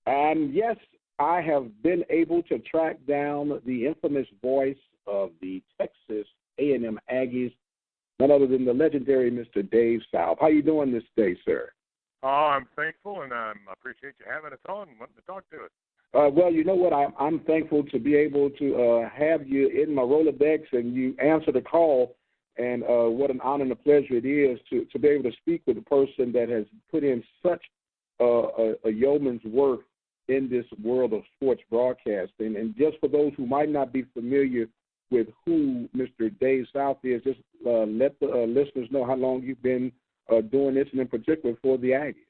And yes, I have been able to track down the infamous voice of the Texas A&M Aggies, none other than the legendary Mr. Dave South. How you doing this day, sir? Oh, I'm thankful, and I appreciate you having us on and wanting to talk to us. Well, you know what? I'm thankful to be able to have you in my Rolodex and you answer the call. And what an honor and a pleasure it is to be able to speak with a person that has put in such a yeoman's work in this world of sports broadcasting. And just for those who might not be familiar with who Mr. Dave South is, just let the listeners know how long you've been doing this, and in particular for the Aggies.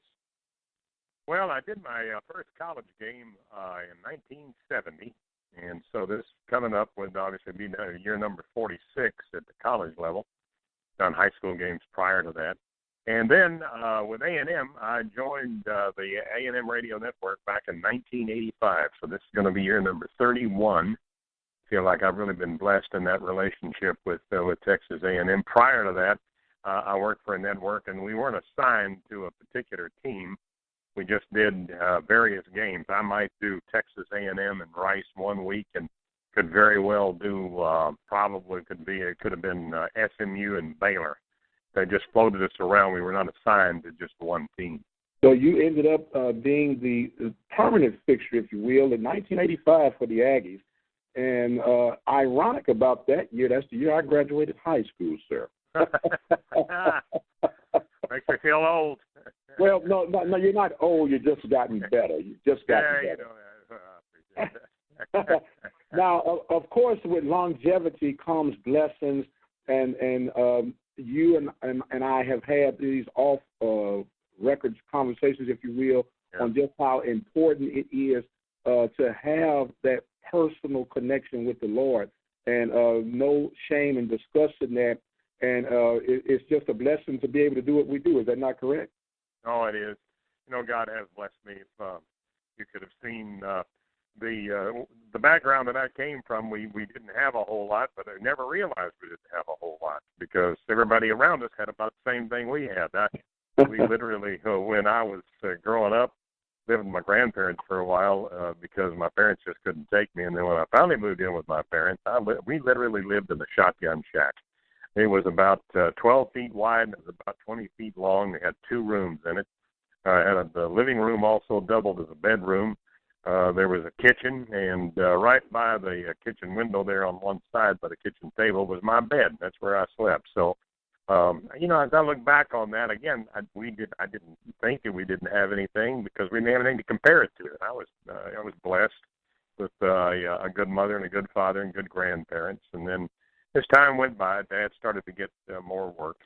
Well, I did my first college game in 1970, and so this coming up would obviously be year number 46 at the college level. Done high school games prior to that. And then with A&M, I joined the A&M Radio Network back in 1985, so this is going to be year number 31. I feel like I've really been blessed in that relationship with Texas A&M. Prior to that, I worked for a network, and we weren't assigned to a particular team. We just did various games. I might do Texas A&M and Rice one week, and could very well do it could have been SMU and Baylor. They just floated us around. We were not assigned to just one team. So you ended up being the permanent fixture, if you will, in 1985 for the Aggies. And ironic about that year, that's the year I graduated high school, sir. Makes me feel old. Well, no, you're not old. You've just gotten better. You've just gotten better. You know, I appreciate that. Now, of course, with longevity comes blessings, and you and I have had these off-record conversations, if you will, on just how important it is to have that personal connection with the Lord, and no shame in discussing that. And it's just a blessing to be able to do what we do. Is that not correct? Oh, it is. You know, God has blessed me. If you could have seen the background that I came from, we didn't have a whole lot, but I never realized we didn't have a whole lot because everybody around us had about the same thing we had. We literally, when I was growing up, lived with my grandparents for a while because my parents just couldn't take me. And then when I finally moved in with my parents, we literally lived in a shotgun shack. It was about 12 feet wide and it was about 20 feet long. It had 2 rooms in it. The living room also doubled as a bedroom. There was a kitchen, and right by the kitchen window there on one side by the kitchen table was my bed. That's where I slept. So, you know, as I look back on that, again, I didn't think that we didn't have anything because we didn't have anything to compare it to. I was blessed with a good mother and a good father and good grandparents. And then as time went by, Dad started to get more work,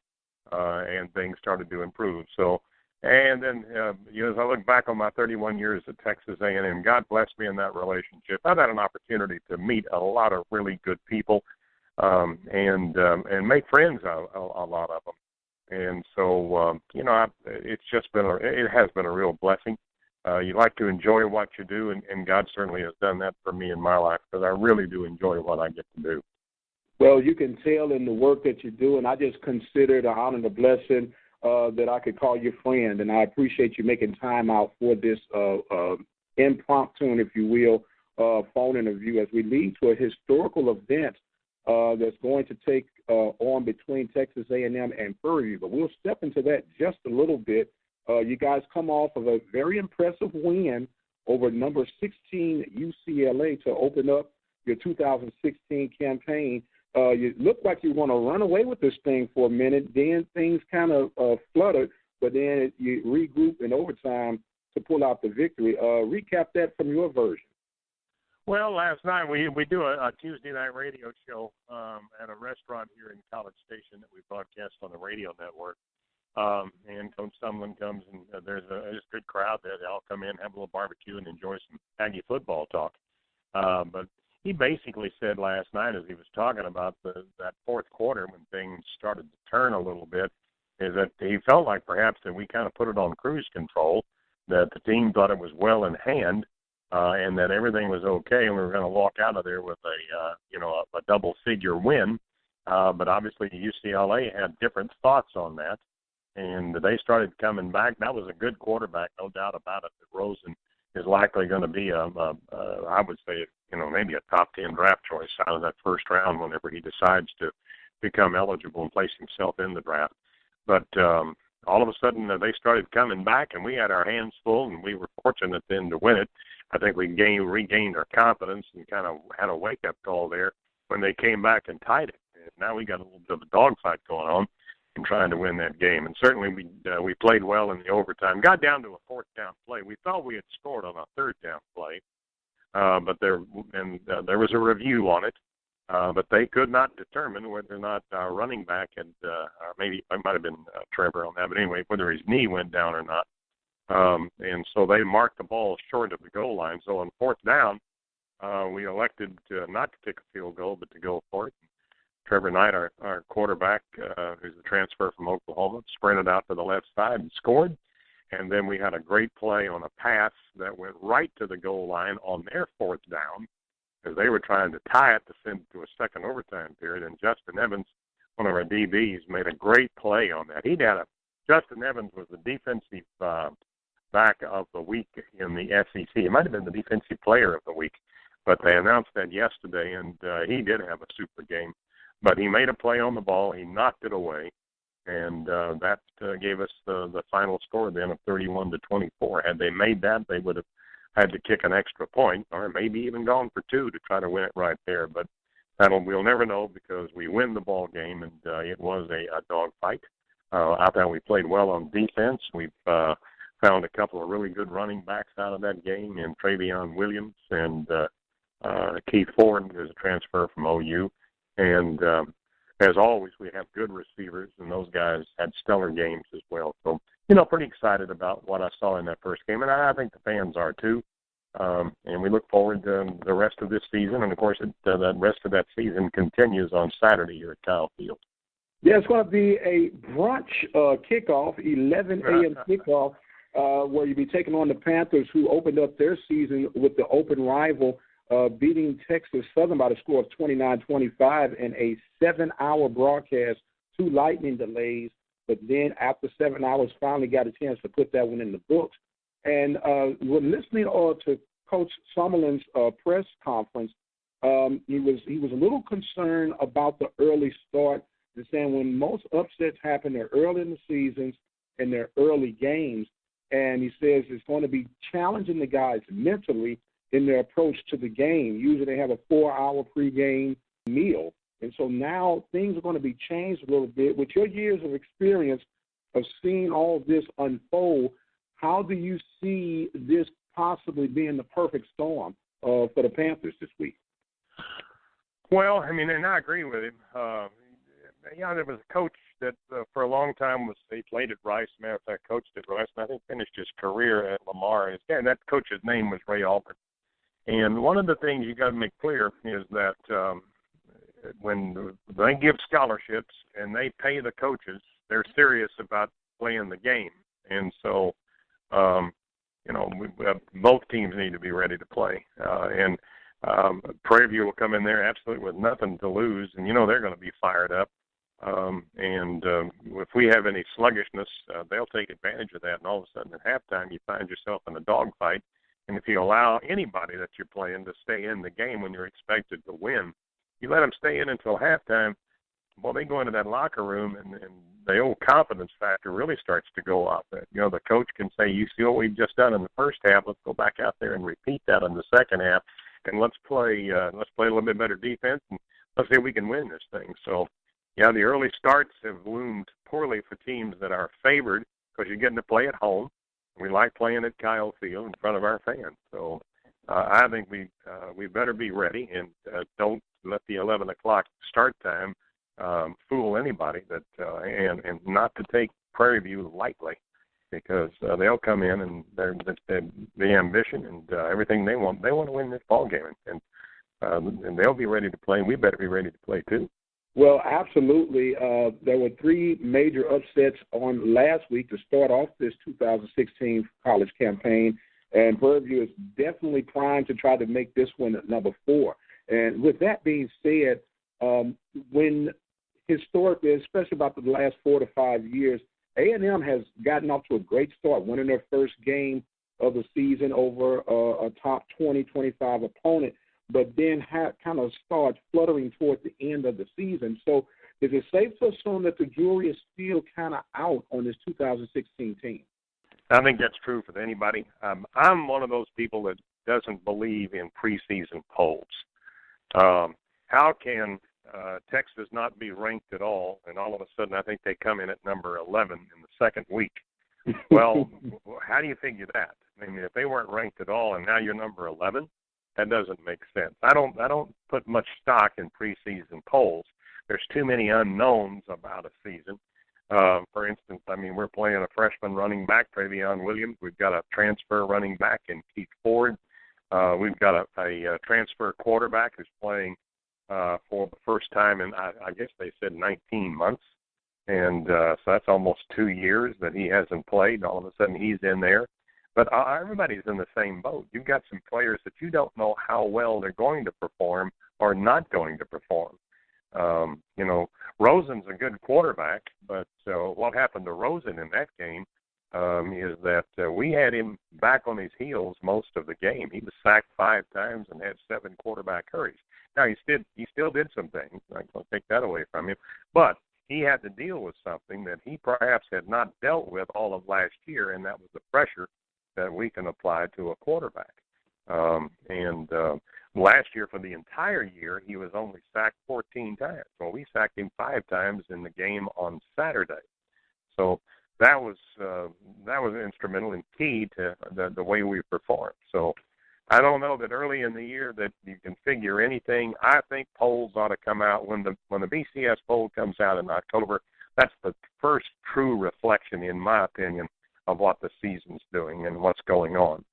and things started to improve. So, and then you know, as I look back on my 31 years at Texas A&M, God blessed me in that relationship. I've had an opportunity to meet a lot of really good people, and make friends, a lot of them. And so, you know, it has been a real blessing. You like to enjoy what you do, and God certainly has done that for me in my life because I really do enjoy what I get to do. Well, you can tell in the work that you do, and I just consider it an honor and a blessing that I could call your friend, and I appreciate you making time out for this impromptu, if you will, phone interview as we lead to a historical event that's going to take on between Texas A&M and Prairie View. But we'll step into that just a little bit. You guys come off of a very impressive win over number 16 UCLA to open up your 2016 campaign. You look like you want to run away with this thing for a minute. Then things kind of fluttered, but then you regroup in overtime to pull out the victory. Recap that from your version. Well, last night we do a Tuesday night radio show at a restaurant here in College Station that we broadcast on the radio network. And Coach Sumlin comes, and there's a good crowd there. They all come in, have a little barbecue, and enjoy some Aggie football talk. But he basically said last night, as he was talking about that fourth quarter when things started to turn a little bit, is that he felt like perhaps that we kind of put it on cruise control, that the team thought it was well in hand, and that everything was okay, and we were going to walk out of there with a double-figure win. But obviously UCLA had different thoughts on that, and they started coming back. That was a good quarterback, no doubt about it, that Rosen is likely going to be I would say, maybe a top 10 draft choice out of that first round whenever he decides to become eligible and place himself in the draft. But all of a sudden they started coming back, and we had our hands full, and we were fortunate then to win it. I think we regained our confidence and kind of had a wake-up call there when they came back and tied it. And now we got a little bit of a dogfight going on in trying to win that game. And certainly we played well in the overtime. Got down to a fourth down play. We thought we had scored on a third down play, but there was a review on it. But they could not determine whether or not our running back had, maybe it might have been Trevor on that, but anyway, whether his knee went down or not. And so they marked the ball short of the goal line. So on fourth down, we elected not to kick a field goal, but to go for it. Trevor Knight, our quarterback, who's a transfer from Oklahoma, sprinted out to the left side and scored. And then we had a great play on a pass that went right to the goal line on their fourth down, because they were trying to tie it to send it to a second overtime period. And Justin Evans, one of our DBs, made a great play on that. Justin Evans was the defensive back of the week in the SEC. He might have been the defensive player of the week, but they announced that yesterday, and he did have a super game. But he made a play on the ball. He knocked it away, and that gave us the final score then of 31-24. Had they made that, they would have had to kick an extra point, or maybe even gone for two to try to win it right there. But we'll never know, because we win the ball game, and it was a dogfight. I thought we played well on defense. We've found a couple of really good running backs out of that game, and Travion Williams and Keith Ford, who's a transfer from OU. And as always, we have good receivers, and those guys had stellar games as well. So, pretty excited about what I saw in that first game, and I think the fans are too. And we look forward to the rest of this season, and of course, the rest of that season continues on Saturday here at Kyle Field. Yeah, it's going to be a brunch kickoff, 11 a.m. kickoff, where you'll be taking on the Panthers, who opened up their season with the open rival, beating Texas Southern by the score of 29-25 in a 7-hour broadcast, 2 lightning delays. But then after 7 hours, finally got a chance to put that one in the books. And when listening to Coach Summerlin's press conference, he was a little concerned about the early start. He's saying when most upsets happen, they're early in the seasons and they're early games. And he says it's going to be challenging the guys mentally in their approach to the game. Usually they have a 4-hour pregame meal. And so now things are going to be changed a little bit. With your years of experience of seeing all of this unfold, how do you see this possibly being the perfect storm for the Panthers this week? Well, and I agree with him. There was a coach that for a long time he played at Rice. Matter of fact, coached at Rice, and I think finished his career at Lamar. And that coach's name was Ray Albert. And one of the things you got to make clear is that when they give scholarships and they pay the coaches, they're serious about playing the game. And so, both teams need to be ready to play. Prairie View will come in there absolutely with nothing to lose, and they're going to be fired up. If we have any sluggishness, they'll take advantage of that, and all of a sudden at halftime you find yourself in a dogfight. And if you allow anybody that you're playing to stay in the game when you're expected to win, you let them stay in until halftime, well, they go into that locker room, and the old confidence factor really starts to go off. The coach can say, you see what we've just done in the first half, let's go back out there and repeat that in the second half, and let's play a little bit better defense, and let's see if we can win this thing. So, the early starts have loomed poorly for teams that are favored because you're getting to play at home. We like playing at Kyle Field in front of our fans. So I think we better be ready and don't let the 11 o'clock start time fool anybody and not to take Prairie View lightly, because they'll come in and they're the ambition and everything they want to win this ball game, and they'll be ready to play, and we better be ready to play too. Well, absolutely. There were 3 major upsets on last week to start off this 2016 college campaign, and Prairie View is definitely primed to try to make this one number 4. And with that being said, when historically, especially about the last 4 to 5 years, A&M has gotten off to a great start, winning their first game of the season over a top 20, 25 opponent, but then kind of starts fluttering towards the end of the season. So is it safe to assume that the jury is still kind of out on this 2016 team? I think that's true for anybody. I'm one of those people that doesn't believe in preseason polls. How can Texas not be ranked at all, and all of a sudden I think they come in at number 11 in the second week? Well, how do you figure that? I mean, if they weren't ranked at all and now you're number 11, that doesn't make sense. I don't put much stock in preseason polls. There's too many unknowns about a season. For instance, I mean, we're playing a freshman running back, Travion Williams. We've got a transfer running back in Keith Ford. We've got a transfer quarterback who's playing for the first time in, I guess they said 19 months. And so that's almost 2 years that he hasn't played. All of a sudden he's in there. But everybody's in the same boat. You've got some players that you don't know how well they're going to perform or not going to perform. Rosen's a good quarterback, but what happened to Rosen in that game is that we had him back on his heels most of the game. He was sacked 5 times and had 7 quarterback hurries. Now, he still did some things. I don't take that away from him. But he had to deal with something that he perhaps had not dealt with all of last year, and that was the pressure that we can apply to a quarterback. Last year, for the entire year, he was only sacked 14 times. Well, we sacked him 5 times in the game on Saturday. So that was instrumental and key to the way we performed. So I don't know that early in the year that you can figure anything. I think polls ought to come out when the BCS poll comes out in October. That's the first true reflection, in my opinion, of what the season's doing and what's going on.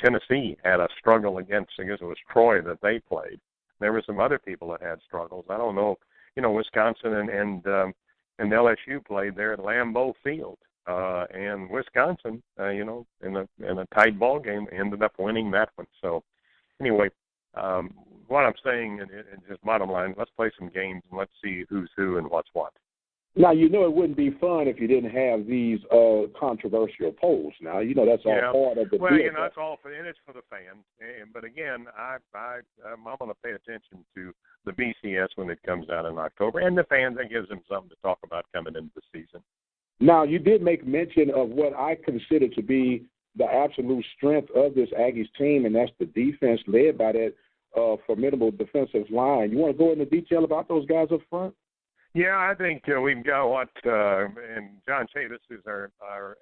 Tennessee had a struggle against, I guess it was Troy that they played. There were some other people that had struggles. I don't know. Wisconsin and LSU played there at Lambeau Field, and Wisconsin, in a tight ball game, ended up winning that one. So, anyway, what I'm saying, and just bottom line, let's play some games and let's see who's who and what's what. Now, it wouldn't be fun if you didn't have these controversial polls. Now, that's all part of the deal. Well, it's all and it's for the fans. But again, I'm going to pay attention to the BCS when it comes out in October, and the fans. That gives them something to talk about coming into the season. Now, you did make mention of what I consider to be the absolute strength of this Aggies team, and that's the defense led by that formidable defensive line. You want to go into detail about those guys up front? Yeah, I think we've got and John Chavis, who's our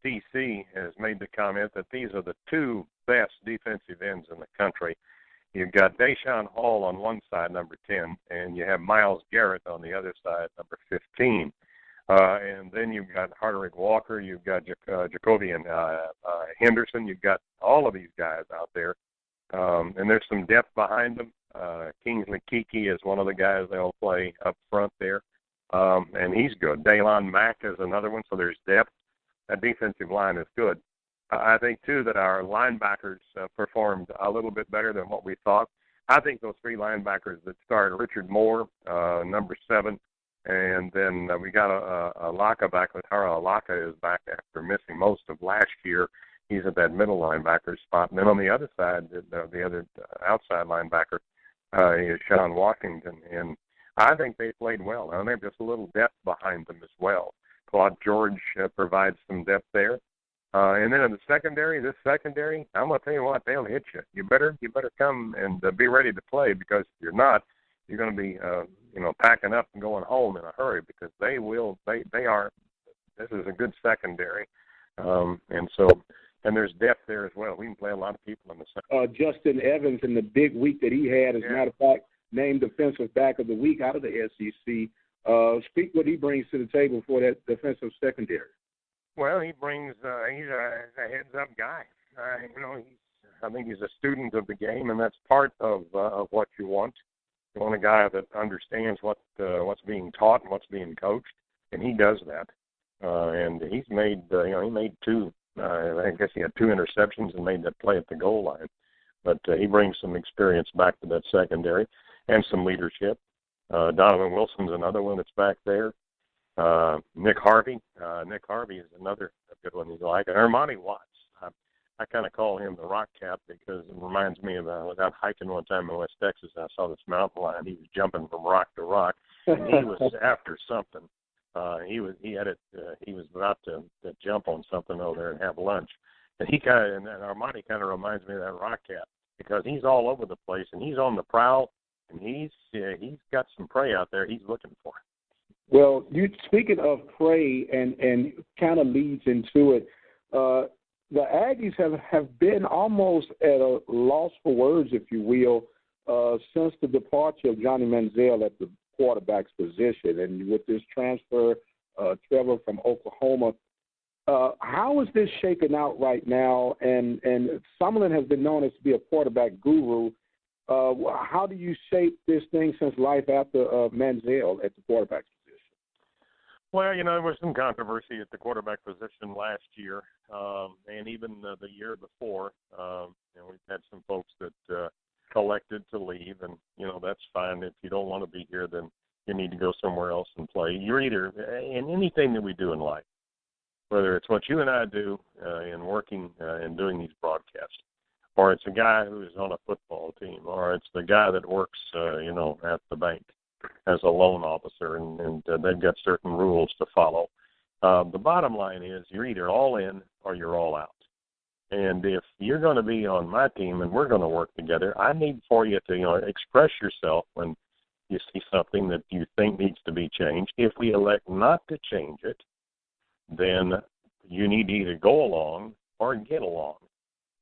DC, has made the comment that these are the 2 best defensive ends in the country. You've got Deshaun Hall on one side, number 10, and you have Myles Garrett on the other side, number 15. And then you've got Harderick Walker, you've got Jacobian Henderson, you've got all of these guys out there. And there's some depth behind them. Kingsley Kiki is one of the guys they'll play up front there, and he's good. Daylon Mack is another one, so there's depth. That defensive line is good. I think, too, that our linebackers performed a little bit better than what we thought. I think those 3 linebackers that started, Richard Moore, number 7, and then we got a Alaka back with her. Alaka is back after missing most of last year. He's at that middle linebacker spot. And then on the other side, the other outside linebacker, is Sean Washington, and I think they played well. I think there's a little depth behind them as well. Claude George provides some depth there. And then in the secondary, I'm going to tell you what, they'll hit you. You better come and be ready to play, because if you're not, you're going to be, packing up and going home in a hurry, because they are. This is a good secondary, and there's depth there as well. We can play a lot of people in the second. Justin Evans, in the big week that he had, as a matter of fact, named Defensive Back of the Week out of the SEC. Speak what he brings to the table for that defensive secondary. Well, he brings he's a heads-up guy. I think he's a student of the game, and that's part of what you want. You want a guy that understands what's being taught and what's being coached, and he does that. And he's made he made 2. I guess he had 2 interceptions and made that play at the goal line. But he brings some experience back to that secondary and some leadership. Donovan Wilson's another one that's back there. Nick Harvey. Nick Harvey is another good one he's like. And Armani Watts. I kind of call him the rock cap because it reminds me of I was out hiking one time in West Texas and I saw this mountain lion. He was jumping from rock to rock, and he was after something. He was about to jump on something over there and have lunch, and Armani kind of reminds me of that rock cap because he's all over the place and he's on the prowl and he's got some prey out there he's looking for. Well, you speaking of prey and kind of leads into it. The Aggies have been almost at a loss for words, if you will, since the departure of Johnny Manziel at the quarterback's position. And with this transfer, Trevor from Oklahoma, how is this shaken out right now? And Summerlin has been known as to be a quarterback guru. How do you shape this thing since life after Manziel at the quarterback position? Well, there was some controversy at the quarterback position last year, and even the year before. We've had some folks that elected to leave, and, that's fine. If you don't want to be here, then you need to go somewhere else and play. You're either in anything that we do in life, whether it's what you and I do in working and doing these broadcasts, or it's a guy who is on a football team, or it's the guy that works, at the bank as a loan officer, and they've got certain rules to follow. The bottom line is you're either all in or you're all out. And if you're going to be on my team and we're going to work together, I need for you to express yourself when you see something that you think needs to be changed. If we elect not to change it, then you need to either go along or get along.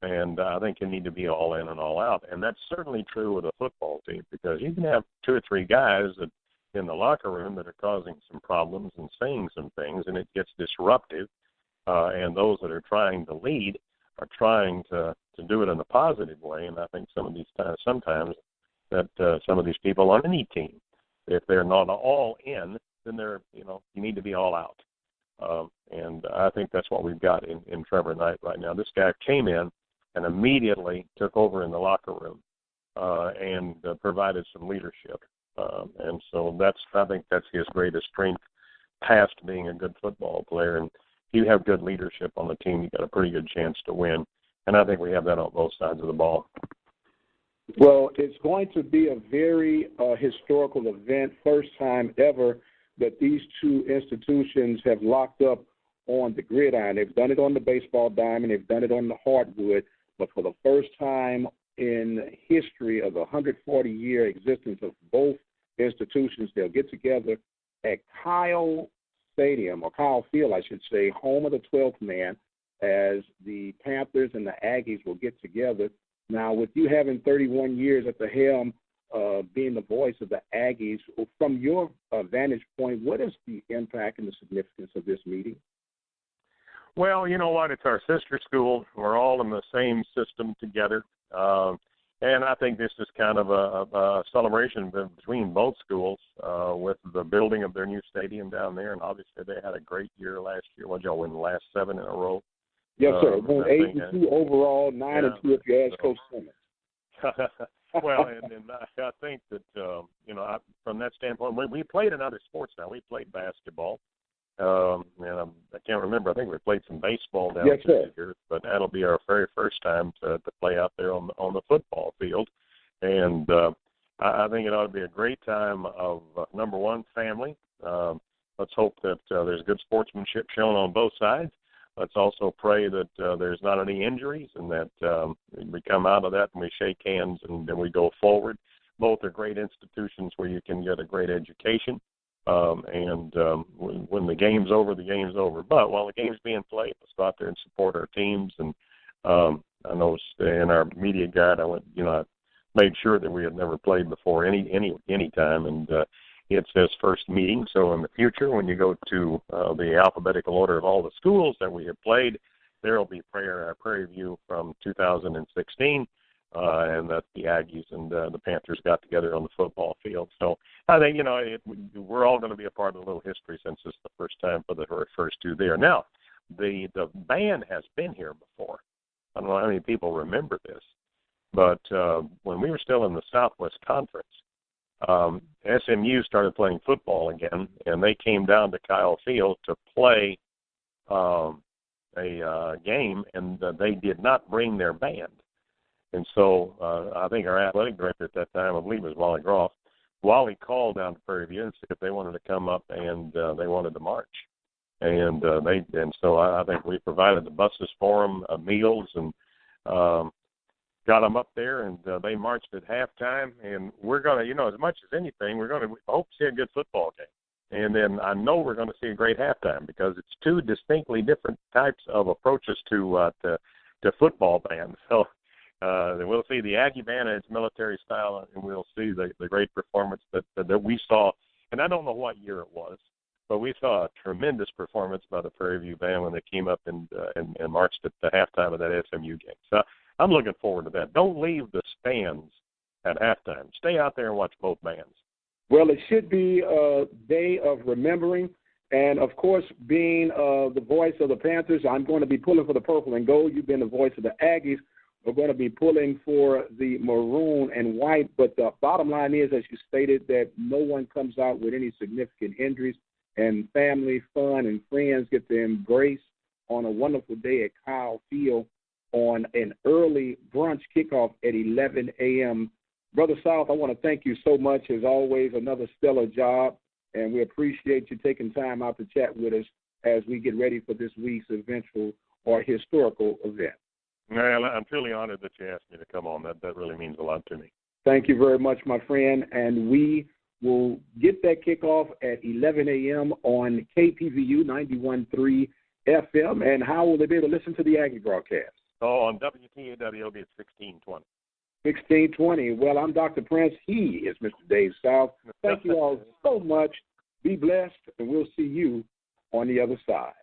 And I think you need to be all in and all out. And that's certainly true with a football team because you can have 2 or 3 guys that in the locker room that are causing some problems and saying some things, and it gets disruptive. And those that are trying to lead are trying to do it in a positive way. And I think sometimes that some of these people on any team, if they're not all in, then you need to be all out. And I think that's what we've got in Trevor Knight right now. This guy came in and immediately took over in the locker room and provided some leadership. And so I think that's his greatest strength past being a good football player. And if you have good leadership on the team, you've got a pretty good chance to win. And I think we have that on both sides of the ball. Well, it's going to be a very historical event, first time ever that these 2 institutions have locked up on the gridiron. They've done it on the baseball diamond. They've done it on the hardwood. But for the first time in history of the 140-year existence of both institutions, they'll get together at Kyle Stadium, or Kyle Field, I should say, home of the 12th man, as the Panthers and the Aggies will get together. Now, with you having 31 years at the helm, being the voice of the Aggies, from your vantage point, what is the impact and the significance of this meeting? Well, you know what? It's our sister school. We're all in the same system together. And I think this is kind of a celebration between both schools with the building of their new stadium down there. And obviously they had a great year last year. What, y'all win the last 7 in a row? Yes, sir. Won 8-2 overall, 9-2 if you ask Coach Simmons. Well, and I think that, from that standpoint, we played in other sports now. We played basketball. And I can't remember. I think we played some baseball down here, but that'll be our very first time to play out there on the football field. And I think it ought to be a great time of, number one, family. Let's hope that there's good sportsmanship shown on both sides. Let's also pray that there's not any injuries and that we come out of that and we shake hands and then we go forward. Both are great institutions where you can get a great education. And when the game's over, the game's over. But while the game's being played, let's go out there and support our teams. And I noticed in our media guide, I made sure that we had never played before any time. And it says first meeting. So in the future, when you go to the alphabetical order of all the schools that we have played, there will be Prairie View from 2016. And that the Aggies and the Panthers got together on the football field. So I think, we're all going to be a part of the little history since it's the first time for the first 2 there. Now, the band has been here before. I don't know how many people remember this, but when we were still in the Southwest Conference, SMU started playing football again, and they came down to Kyle Field to play a game, and they did not bring their band. And so I think our athletic director at that time, I believe it was Wally Groff, Wally called down to Prairie View and said if they wanted to come up and they wanted to march. And so I think we provided the buses for them, meals, and got them up there, and they marched at halftime. And we're going to, as much as anything, we're going to hope to see a good football game. And then I know we're going to see a great halftime because it's two distinctly different types of approaches to football bands. So we'll see the Aggie band in its military style, and we'll see the great performance that we saw. And I don't know what year it was, but we saw a tremendous performance by the Prairie View band when they came up and marched at the halftime of that SMU game. So I'm looking forward to that. Don't leave the stands at halftime. Stay out there and watch both bands. Well, it should be a day of remembering. And, of course, being the voice of the Panthers, I'm going to be pulling for the purple and gold. You've been the voice of the Aggies. We're going to be pulling for the maroon and white. But the bottom line is, as you stated, that no one comes out with any significant injuries, and family, fun, and friends get to embrace on a wonderful day at Kyle Field on an early brunch kickoff at 11 a.m. Brother South, I want to thank you so much. As always, another stellar job, and we appreciate you taking time out to chat with us as we get ready for this week's eventual or historical event. Well, I'm truly honored that you asked me to come on. That really means a lot to me. Thank you very much, my friend, and we will get that kickoff at 11 a.m. on KPVU 91.3 FM. And how will they be able to listen to the Aggie broadcast? Oh, on WTAW, it'll be at 1620. 1620. Well, I'm Dr. Prince. He is Mr. Dave South. Thank you all so much. Be blessed, and we'll see you on the other side.